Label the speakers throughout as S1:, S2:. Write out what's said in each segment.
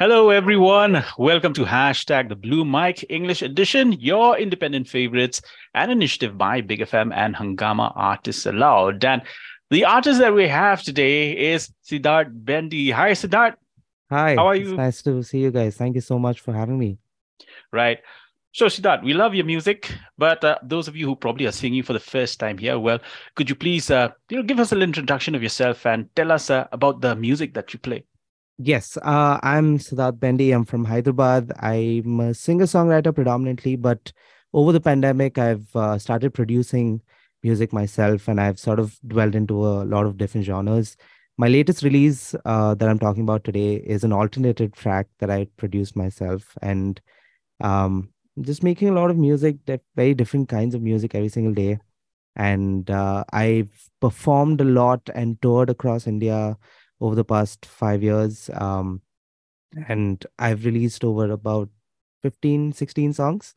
S1: Hello, everyone. Welcome to hashtag the Blue Mic English Edition, your independent favorites, an initiative by Big FM and Hungama Artists Aloud. And the artist that we have today is Sidharth Bendi. Hi, Sidharth. How
S2: Hi,
S1: are
S2: it's
S1: you?
S2: nice to see you guys. Thank you so much for having me.
S1: Right. So, Sidharth, we love your music, but those of you who probably are seeing you for the first time here, well, could you please, give us a little introduction of yourself and tell us about the music that you play?
S2: Yes, I'm Sidharth Bendi. I'm from Hyderabad. I'm a singer-songwriter predominantly, but over the pandemic, I've started producing music myself, and I've sort of dwelled into a lot of different genres. My latest release that I'm talking about today is an alternative track that I produced myself, and um, just making a lot of music, that very different kinds of music every single day. And I've performed a lot and toured across India over the past 5 years. And I've released over about 15, 16 songs,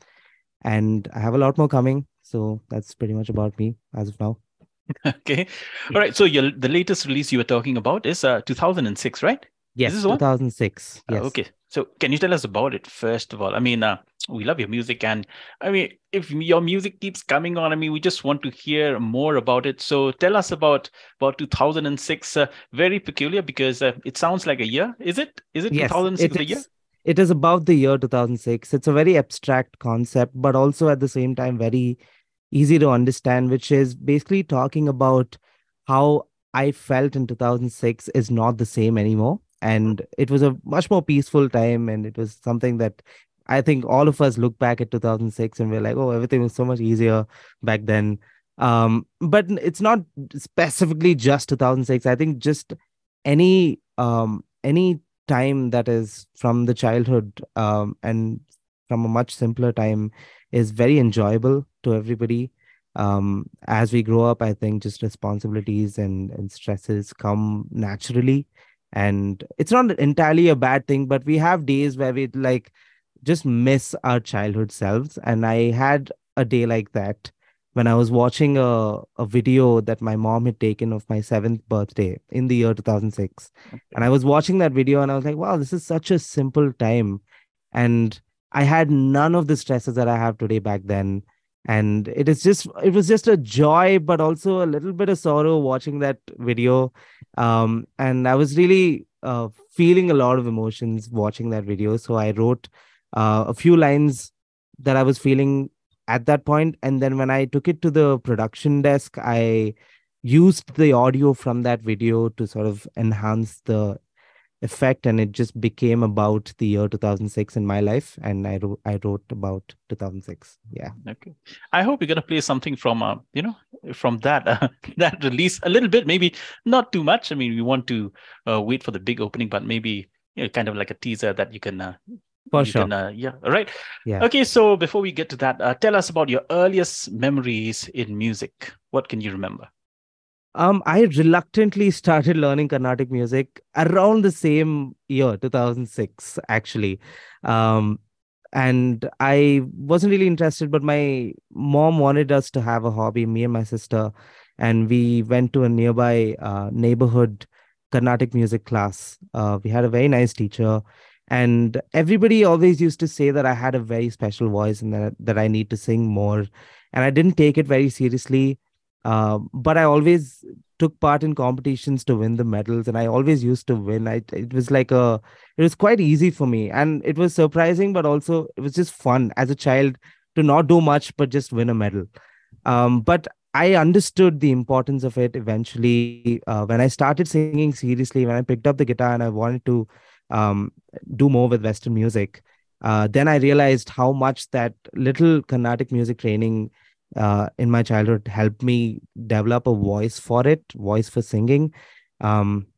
S2: and I have a lot more coming. So that's pretty much about me as of now.
S1: Okay. All
S2: Yeah.
S1: right. So, the latest release you were talking about is 2006, right? Is this
S2: Yes,
S1: the one?
S2: 2006. Yes.
S1: Okay. So can you tell us about it first of all? I mean, we love your music, and I mean, if your music keeps coming on, I mean, we just want to hear more about it. So tell us about 2006. Very peculiar because it sounds like a year. Is it? Is it
S2: Yes,
S1: 2006 the year?
S2: it is about the year 2006. It's a very abstract concept, but also at the same time very easy to understand, which is basically talking about how I felt in 2006 is not the same anymore. And it was a much more peaceful time. And it was something that I think all of us look back at 2006 and we're like, oh, everything was so much easier back then. But it's not specifically just 2006. I think just any time that is from the childhood and from a much simpler time is very enjoyable to everybody. As we grow up, I think just responsibilities and stresses come naturally. And it's not entirely a bad thing, but we have days where we like just miss our childhood selves. And I had a day like that when I was watching a video that my mom had taken of my seventh birthday in the year 2006. And I was watching that video and I was like, wow, this is such a simple time. And I had none of the stresses that I have today back then. And it was just a joy, but also a little bit of sorrow watching that video. And I was really feeling a lot of emotions watching that video. So I wrote a few lines that I was feeling at that point. And then when I took it to the production desk, I used the audio from that video to sort of enhance the effect, and it just became about the year 2006 in my life, and I wrote about 2006. Yeah.
S1: Okay. I hope you're gonna play something from from that that release a little bit, maybe not too much. I mean, we want to wait for the big opening, but maybe kind of like a teaser that
S2: For
S1: you
S2: sure.
S1: can yeah. All right.
S2: Yeah.
S1: Okay. So before we get to that, tell us about your earliest memories in music. What can you remember?
S2: I reluctantly started learning Carnatic music around the same year, 2006, actually. Um, and I wasn't really interested, but my mom wanted us to have a hobby, me and my sister, and we went to a nearby neighborhood Carnatic music class. We had a very nice teacher, and everybody always used to say that I had a very special voice and that I need to sing more. And I didn't take it very seriously, but I always took part in competitions to win the medals, and I always used to win. It was like it was quite easy for me, and it was surprising, but also it was just fun as a child to not do much but just win a medal. But I understood the importance of it eventually when I started singing seriously, when I picked up the guitar and I wanted to um, do more with Western music. Then I realized how much that little Carnatic music training in my childhood helped me develop a voice for singing. Um,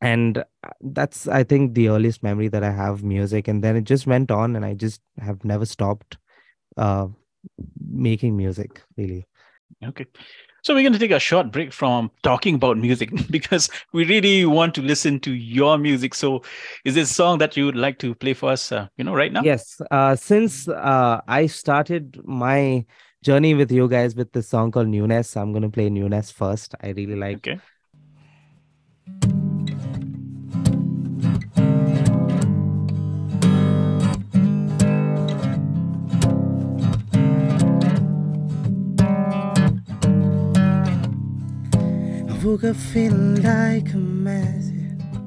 S2: and that's, I think, the earliest memory that I have of music. And then it just went on, and I just have never stopped uh, making music, really.
S1: Okay. So we're going to take a short break from talking about music because we really want to listen to your music. So, is there a song that you would like to play for us? Right now?
S2: Yes, since I started my journey with you guys with this song called Newness, I'm going to play Newness first. I really like.
S1: Okay.
S2: woke up feeling like a mess,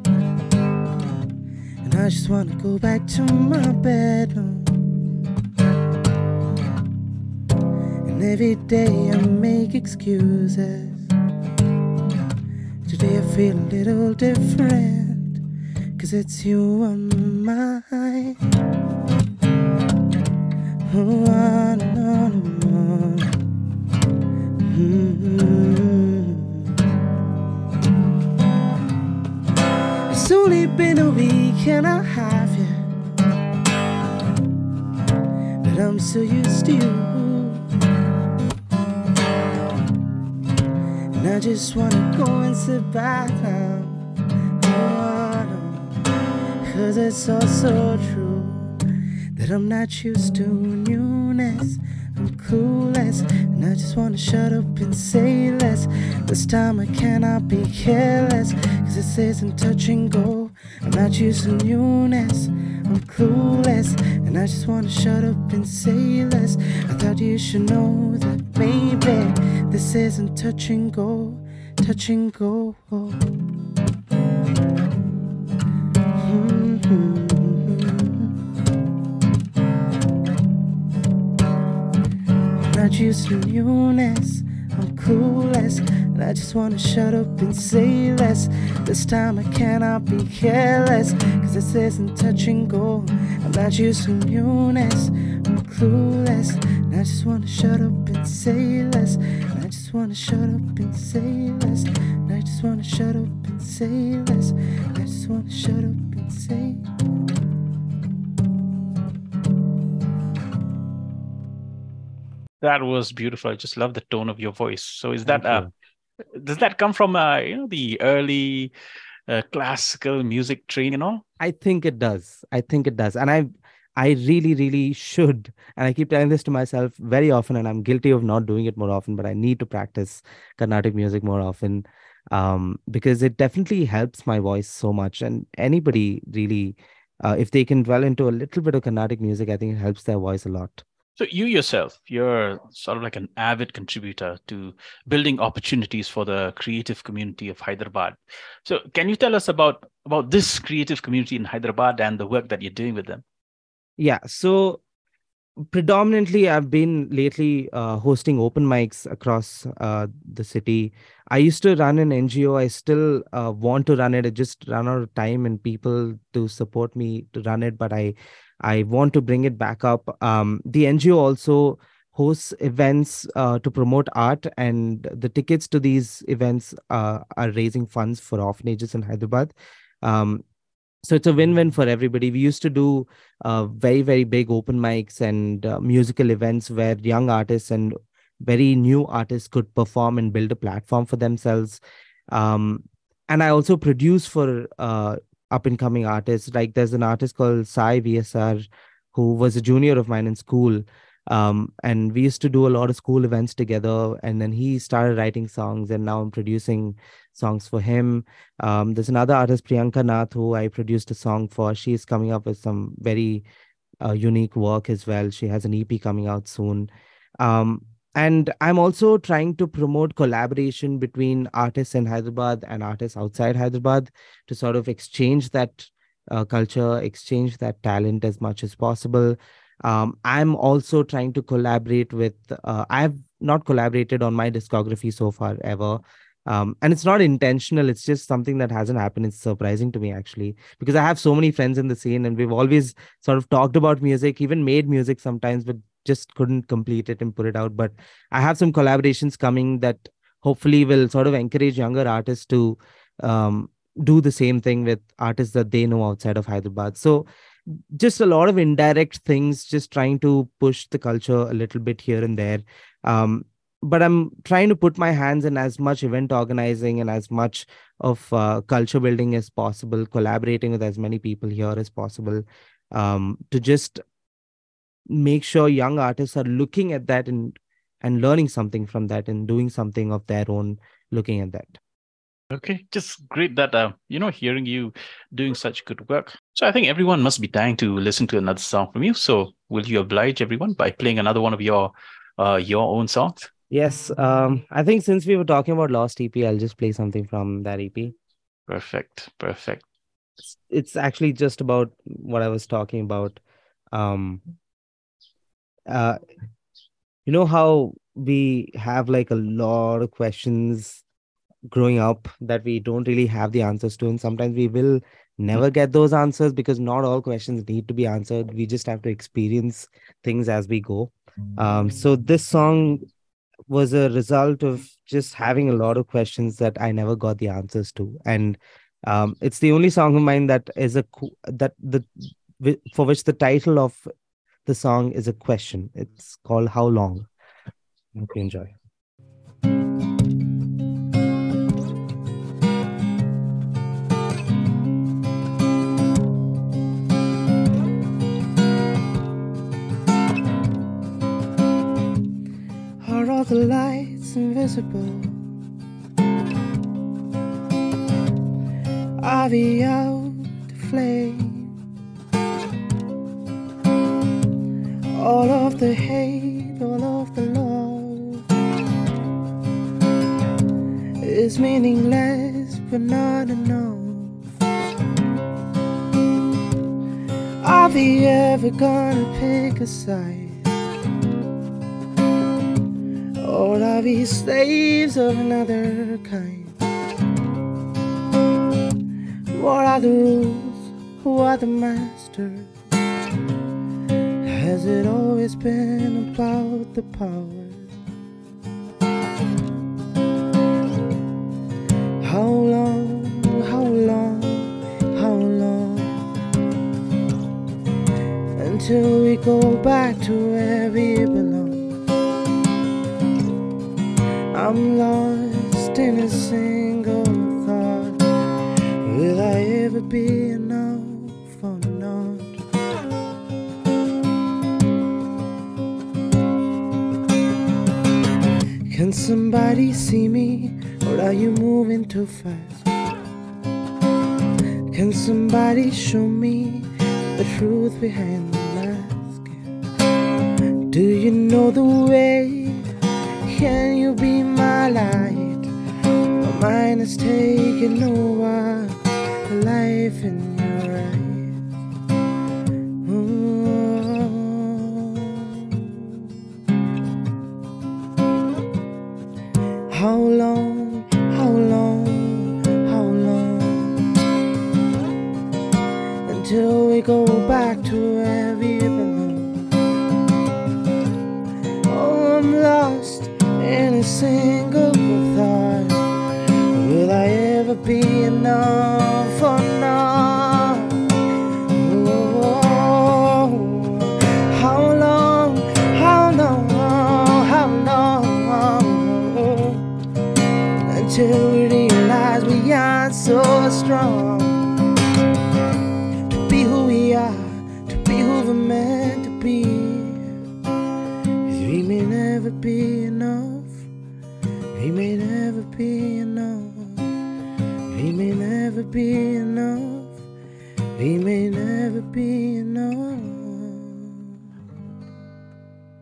S2: and I just wanna go back to my bedroom. And every day I make excuses. Today I feel a little different, 'cause it's you on my mind. Oh, on and on and on. It's only been a week and a half, yeah, but I'm so used to you. And I just wanna go and sit back down. Oh, no. 'Cause it's all so true that I'm not used to newness. I'm clueless, and I just wanna shut up and say less. This time I cannot be careless, 'cause it isn't touch and go. I'm not used to newness. I'm clueless, and I just wanna shut up and say less. I thought you should know that maybe this isn't touch and go, touch and go. Not used to newness, I'm clueless, and I just wanna shut up and say less. This time I cannot be careless, 'cause this isn't touch and go. I'm not used to newness, I'm clueless, and I just wanna shut up and say less. And I just wanna shut up and say less. And I just wanna shut up and say less. And I just wanna shut up and say.
S1: That was beautiful. I just love the tone of your voice. So is
S2: Thank
S1: that
S2: you.
S1: does that come from the early classical music training and all?
S2: I think it does. I think it does. And I really, really should. And I keep telling this to myself very often, and I'm guilty of not doing it more often, but I need to practice Carnatic music more often, because it definitely helps my voice so much. And anybody really, if they can dwell into a little bit of Carnatic music, I think it helps their voice a lot.
S1: So you yourself, you're sort of like an avid contributor to building opportunities for the creative community of Hyderabad. So can you tell us about this creative community in Hyderabad and the work that you're doing with them?
S2: Yeah. So predominantly I've been lately hosting open mics across the city. I used to run an NGO. I still want to run it. I just run out of time and people to support me to run it, but I want to bring it back up. The NGO also hosts events to promote art, and the tickets to these events are raising funds for orphanages in Hyderabad. Um, so it's a win-win for everybody. We used to do very, very big open mics and musical events where young artists and very new artists could perform and build a platform for themselves. Um, and I also produce for up and coming artists. Like there's an artist called Sai VSR who was a junior of mine in school. And we used to do a lot of school events together. And then he started writing songs, and now I'm producing songs for him. There's another artist, Priyanka Nath, who I produced a song for. She's coming up with some very unique work as well. She has an EP coming out soon. And I'm also trying to promote collaboration between artists in Hyderabad and artists outside Hyderabad to sort of exchange that culture, exchange that talent as much as possible. I'm also trying to collaborate with, I have not collaborated on my discography so far ever. And it's not intentional. It's just something that hasn't happened. It's surprising to me, actually, because I have so many friends in the scene and we've always sort of talked about music, even made music sometimes, but just couldn't complete it and put it out. But I have some collaborations coming that hopefully will sort of encourage younger artists to do the same thing with artists that they know outside of Hyderabad. So just a lot of indirect things, just trying to push the culture a little bit here and there. But I'm trying to put my hands in as much event organizing and as much of culture building as possible, collaborating with as many people here as possible, to just make sure young artists are looking at that and learning something from that and doing something of their own looking at that.
S1: Okay, just great that hearing you doing such good work. So I think everyone must be dying to listen to another song from you. So will you oblige everyone by playing another one of your own songs?
S2: Yes. I think since we were talking about Lost EP, I'll just play something from that EP.
S1: Perfect. Perfect.
S2: It's actually just about what I was talking about. Um, uh, you know how we have like a lot of questions growing up that we don't really have the answers to, and sometimes we will
S1: Mm,
S2: never get those answers because not all questions need to be answered. We just have to experience things as we go. So this song was a result of just having a lot of questions that I never got the answers to, and it's the only song of mine that is that for which the title of the song is a question. It's called "How Long." Hope you enjoy. Are all the lights invisible? Are we out to flame? All of the hate, all of the love is meaningless but not enough. Are we ever gonna pick a side? Or are we slaves of another kind? What are the rules? Who are the masters? Has it always been about the power? How long, how long, how long until we go back to where we belong? I'm lost in a single thought. Will I ever be enough or not? Can somebody see me, or are you moving too fast? Can somebody show me the truth behind the mask? Do you know the way? Can you be my light? My mind is taking over the life in your eyes. How long, how long, how long until we go back to where we belong? Oh, I'm lost in a single thought. Will I ever be enough or not? Oh, how long, how long, how long until we realize we aren't so strong to be who we are, to be who we're meant to be. 'Cause we may never be enough. We may never be enough. We may never be enough. We may never be enough.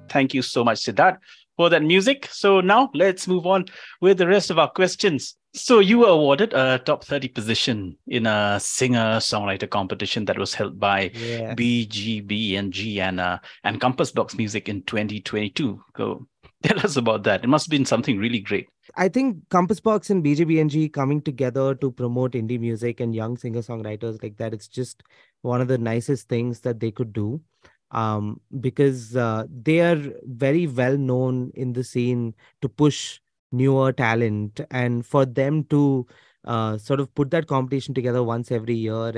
S1: Thank you so much, Siddharth, for that music. So now let's move on with the rest of our questions. So you were awarded a top 30 position in a singer-songwriter competition that was held by
S2: Yes.
S1: BGB&G and Compass Box Music in 2022. So tell us about that. It must have been something really great.
S2: I think Compass Box and BJBNG coming together to promote indie music and young singer-songwriters like that, it's just one of the nicest things that they could do. Because they are very well known in the scene to push newer talent, and for them to sort of put that competition together once every year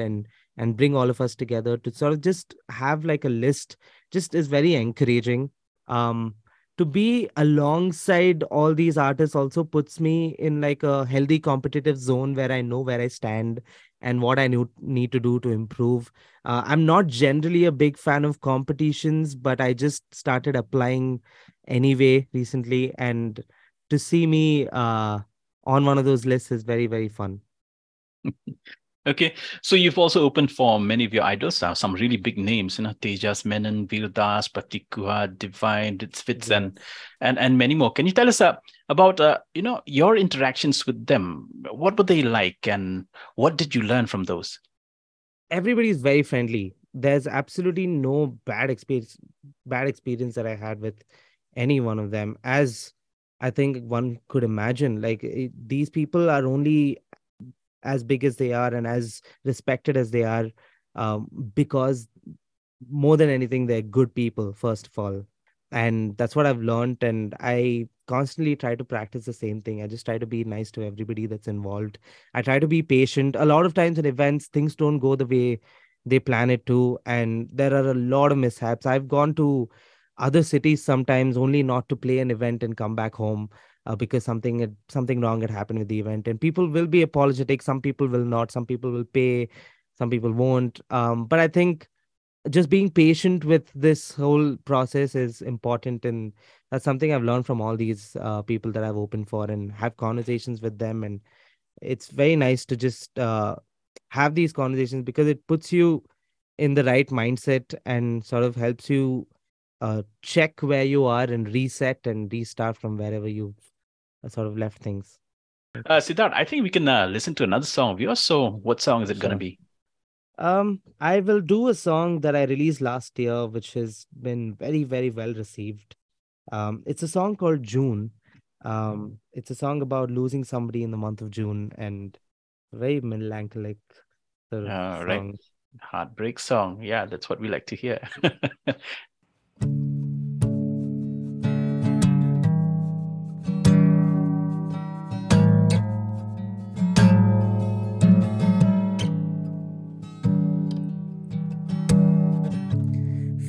S2: and bring all of us together to sort of just have like a list just is very encouraging. Um, to be alongside all these artists also puts me in like a healthy competitive zone where I know where I stand and what I need to do to improve. I'm not generally a big fan of competitions, but I just started applying anyway recently, and to see me on one of those lists is very, very fun.
S1: Okay, so you've also opened for many of your idols, some really big names, Tejas Menon, Virdas, Pratikua, Divine, Fitz,
S2: Yes.
S1: and many more. Can you tell us about your interactions with them? What were they like, and what did you learn from those?
S2: Everybody is very friendly. There's absolutely no bad experience that I had with any one of them. As I think one could imagine, like these people are only as big as they are and as respected as they are, because more than anything, they're good people, first of all. And that's what I've learned. And I constantly try to practice the same thing. I just try to be nice to everybody that's involved. I try to be patient. A lot of times in events, things don't go the way they plan it to. And there are a lot of mishaps. I've gone to other cities sometimes only not to play an event and come back home, because something wrong had happened with the event. And people will be apologetic. Some people will not. Some people will pay. Some people won't. But I think just being patient with this whole process is important, and that's something I've learned from all these people that I've opened for and have conversations with them. And it's very nice to just have these conversations because it puts you in the right mindset and sort of helps you check where you are and reset and restart from wherever you've sort of left things.
S1: Siddharth, I think we can listen to another song of yours. So, what song is it going to
S2: Sure.
S1: be?
S2: I will do a song that I released last year, which has been very, very well received. It's a song called June. It's a song about losing somebody in the month of June, and very melancholic sort of
S1: Right.
S2: song.
S1: Heartbreak song. Yeah, that's what we like to hear.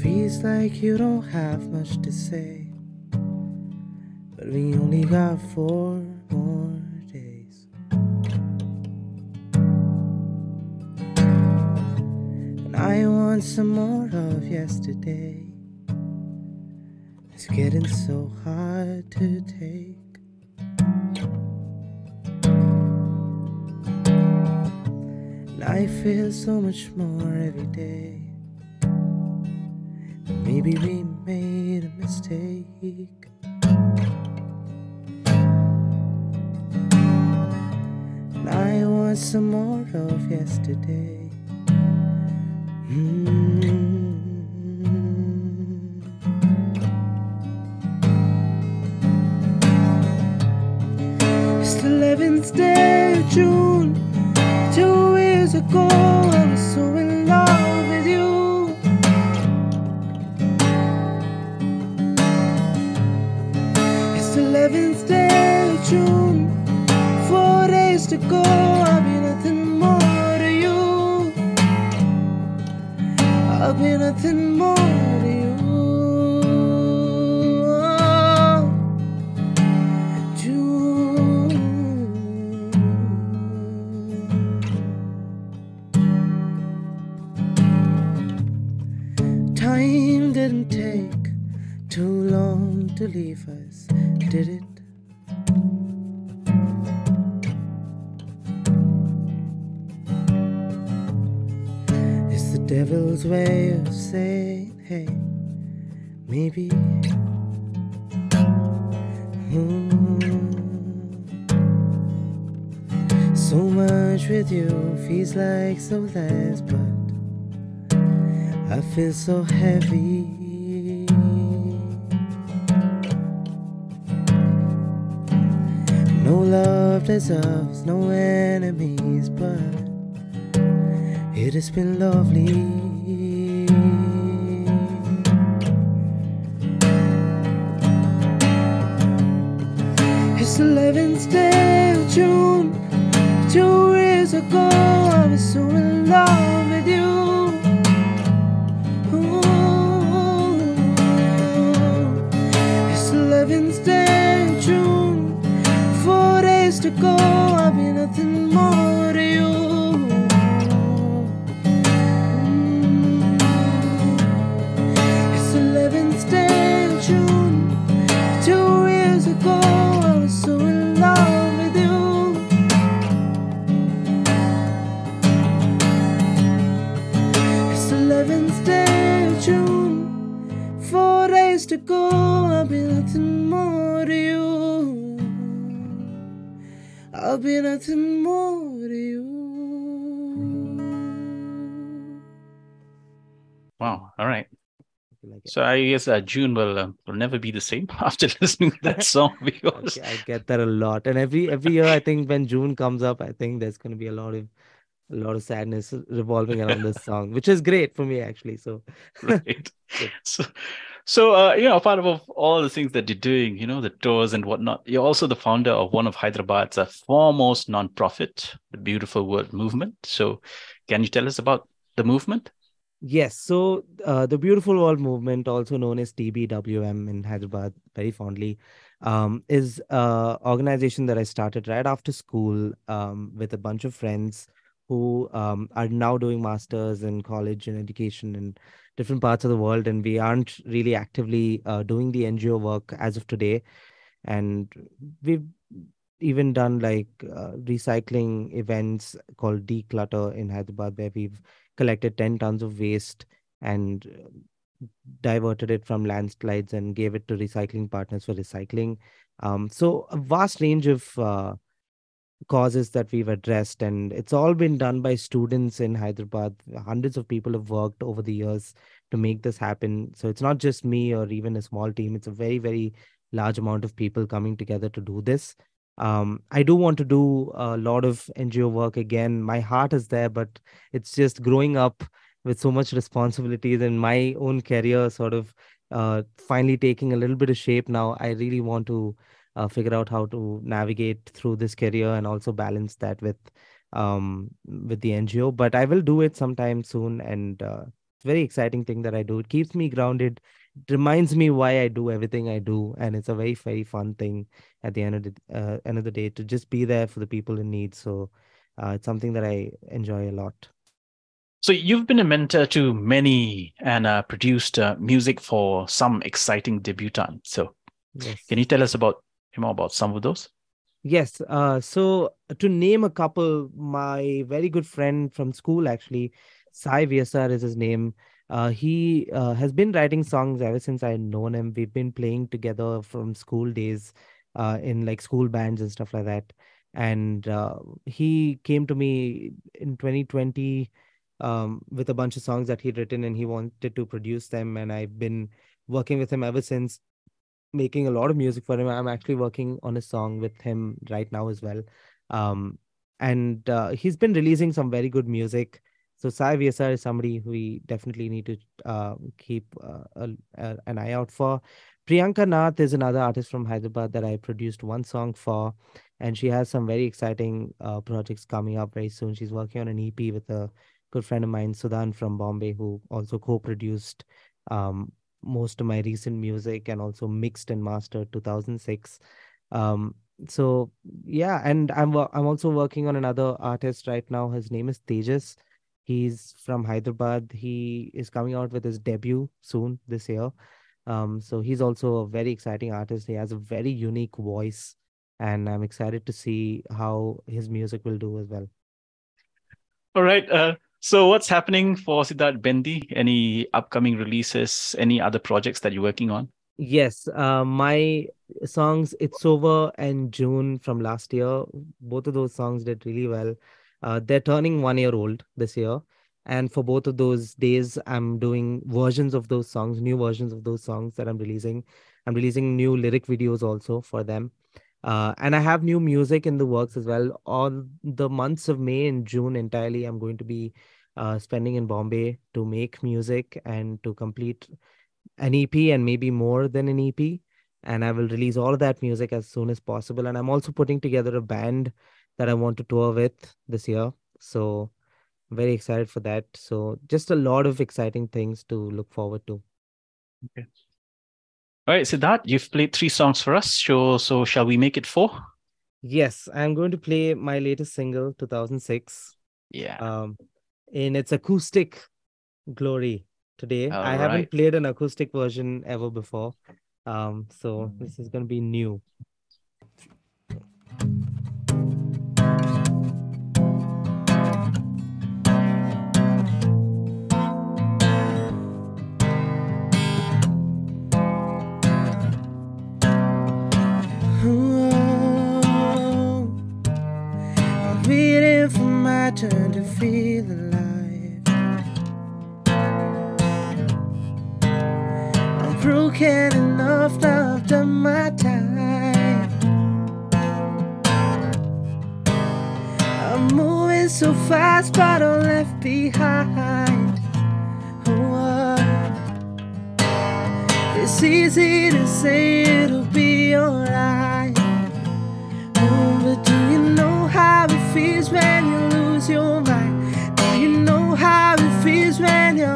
S2: Feels like you don't have much to say, but we only got 4 more days. And I want some more of yesterday. It's getting so hard to take. And I feel so much more every day. Maybe we made a mistake. And I want some more of yesterday. It's the 11th day of June. 2 years ago, I was so in love with you. It's the 11th day of June. 4 days to go, I'll be nothing more to you. I'll be nothing more to you. June. Time didn't take too long to leave us, did it? It's the devil's way of saying, hey, maybe. So much with you feels like so less, but I feel so heavy. No love deserves no enemies, but it has been lovely. It's the 11th day of June. 2 years ago, I was so in love with you. Ooh. It's the 11th day of June. 4 days to go, I'll be nothing more to you. It's the 11th day of June. 2 years ago, I was so in love with you. stay tuned. 4 days to go, I'll be nothing more to you. I'll be nothing more to you.
S1: Wow. All right.
S2: Like
S1: So I guess June will never be the same after listening to that song because
S2: I get that a lot, and every year I think when June comes up, I think there's going to be a lot of sadness revolving around this song, which is great for me actually. So,
S1: right.
S2: good.
S1: So, part of all the things that you're doing, the tours and whatnot, you're also the founder of one of Hyderabad's foremost nonprofit, the Beautiful World Movement. So, can you tell us about the movement?
S2: Yes, so the Beautiful World Movement, also known as TBWM in Hyderabad, very fondly, is an organization that I started right after school with a bunch of friends who are now doing masters in college and education in different parts of the world, and we aren't really actively doing the NGO work as of today. And we've even done like recycling events called Declutter in Hyderabad, where we've collected 10 tons of waste and diverted it from landslides and gave it to recycling partners for recycling. So a vast range of causes that we've addressed, and it's all been done by students in Hyderabad. Hundreds of people have worked over the years to make this happen. So it's not just me or even a small team, it's a very, very large amount of people coming together to do this. I do want to do a lot of NGO work again. My heart is there, but it's just growing up with so much responsibilities and my own career sort of finally taking a little bit of shape now. I really want to figure out how to navigate through this career and also balance that with the NGO. But I will do it sometime soon, and it's a very exciting thing that I do. It keeps me grounded. It reminds me why I do everything I do, and it's a very very fun thing at the end of the day to just be there for the people in need. So it's something that I enjoy a lot.
S1: So you've been a mentor to many and produced music for some exciting debutants. So can you
S2: Yes.
S1: tell us about some of those?
S2: Yes. So to name a couple, my very good friend from school, actually, Sai VSR is his name. He has been writing songs ever since I've known him. We've been playing together from school days, in like school bands and stuff like that. And he came to me in 2020 with a bunch of songs that he'd written, and he wanted to produce them. And I've been working with him ever since, making a lot of music for him. I'm actually working on a song with him right now as well. Um, and he's been releasing some very good music. So Sai VSR is somebody who we definitely need to keep an eye out for. Priyanka Nath is another artist from Hyderabad that I produced one song for, and she has some very exciting projects coming up very soon. She's working on an EP with a good friend of mine, Sudhan from Bombay, who also co-produced um, most of my recent music and also mixed and mastered 2006. um so yeah, and I'm also working on another artist right now. His name is Tejas. He's from Hyderabad. He is coming out with his debut soon this year. So he's also a very exciting artist. He has a very unique voice, and I'm excited to see how his music will do as well.
S1: All right. So what's happening for Sidharth Bendi? Any upcoming releases? Any other projects that you're working on?
S2: Yes, my songs It's Over and June from last year, both of those songs did really well. They're turning 1 year old this year. And for both of those days, I'm doing versions of those songs, new versions of those songs that I'm releasing. I'm releasing new lyric videos also for them. And I have new music in the works as well. All the months of May and June entirely, I'm going to be spending in Bombay to make music and to complete an EP and maybe more than an EP. And I will release all of that music as soon as possible. And I'm also putting together a band that I want to tour with this year. So very excited for that. So just a lot of exciting things to look forward to.
S1: Okay. All right, Siddharth, you've played three songs for us. So shall we make it four?
S2: Yes, I'm going to play my latest single, 2006,
S1: Yeah.
S2: um, in its acoustic glory today.
S1: All
S2: I haven't
S1: right.
S2: played an acoustic version ever before. So this is going to be new. broken enough after my time. I'm moving so fast, but I'm left behind. Oh, it's easy to say it'll be alright. Oh, but do you know how it feels when you lose your mind? Do you know how it feels when you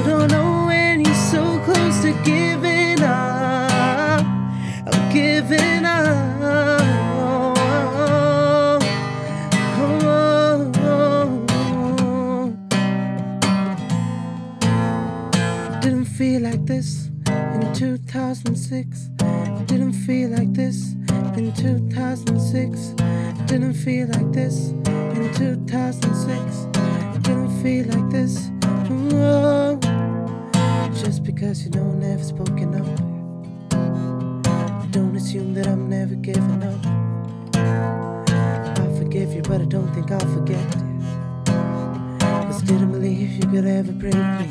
S2: don't know when you're so close to giving up? I'm giving up. Didn't feel like this in 2006. Didn't feel like this in 2006. Didn't feel like this in 2006. Didn't feel like this. Whoa. Just because you know never spoken up, don't assume that I'm never giving up. I'll forgive you, but I don't think I'll forget you. 'Cause didn't believe you could ever break me.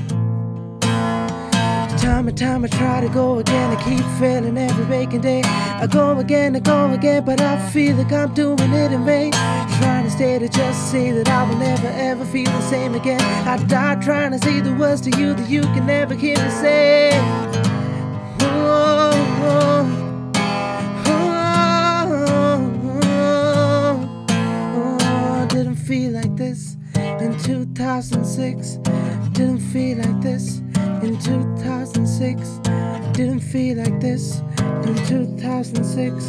S2: Time and time I try to go again, I keep failing every waking day. I go again, but I feel like I'm doing it in vain. Trying to stay to just say that I will never ever feel the same again. I die trying to say the words to you that you can never hear me say. Oh, oh, oh, oh, didn't feel like this in 2006. Didn't feel like this in 2006. Didn't feel like this in 2006.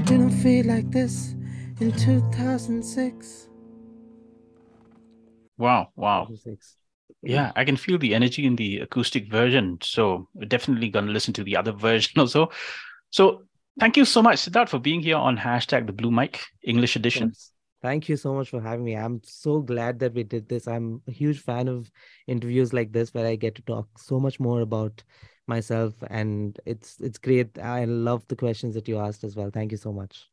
S2: Didn't feel like this in 2006.
S1: Wow. Yeah, I can feel the energy in the acoustic version. So we're definitely going to listen to the other version also. So thank you so much, Sidharth, for being here on hashtag the Blue Mic English edition.
S2: Thank you so much for having me. I'm so glad that we did this. I'm a huge fan of interviews like this where I get to talk so much more about myself, and it's great. I love the questions that you asked as well. Thank you so much.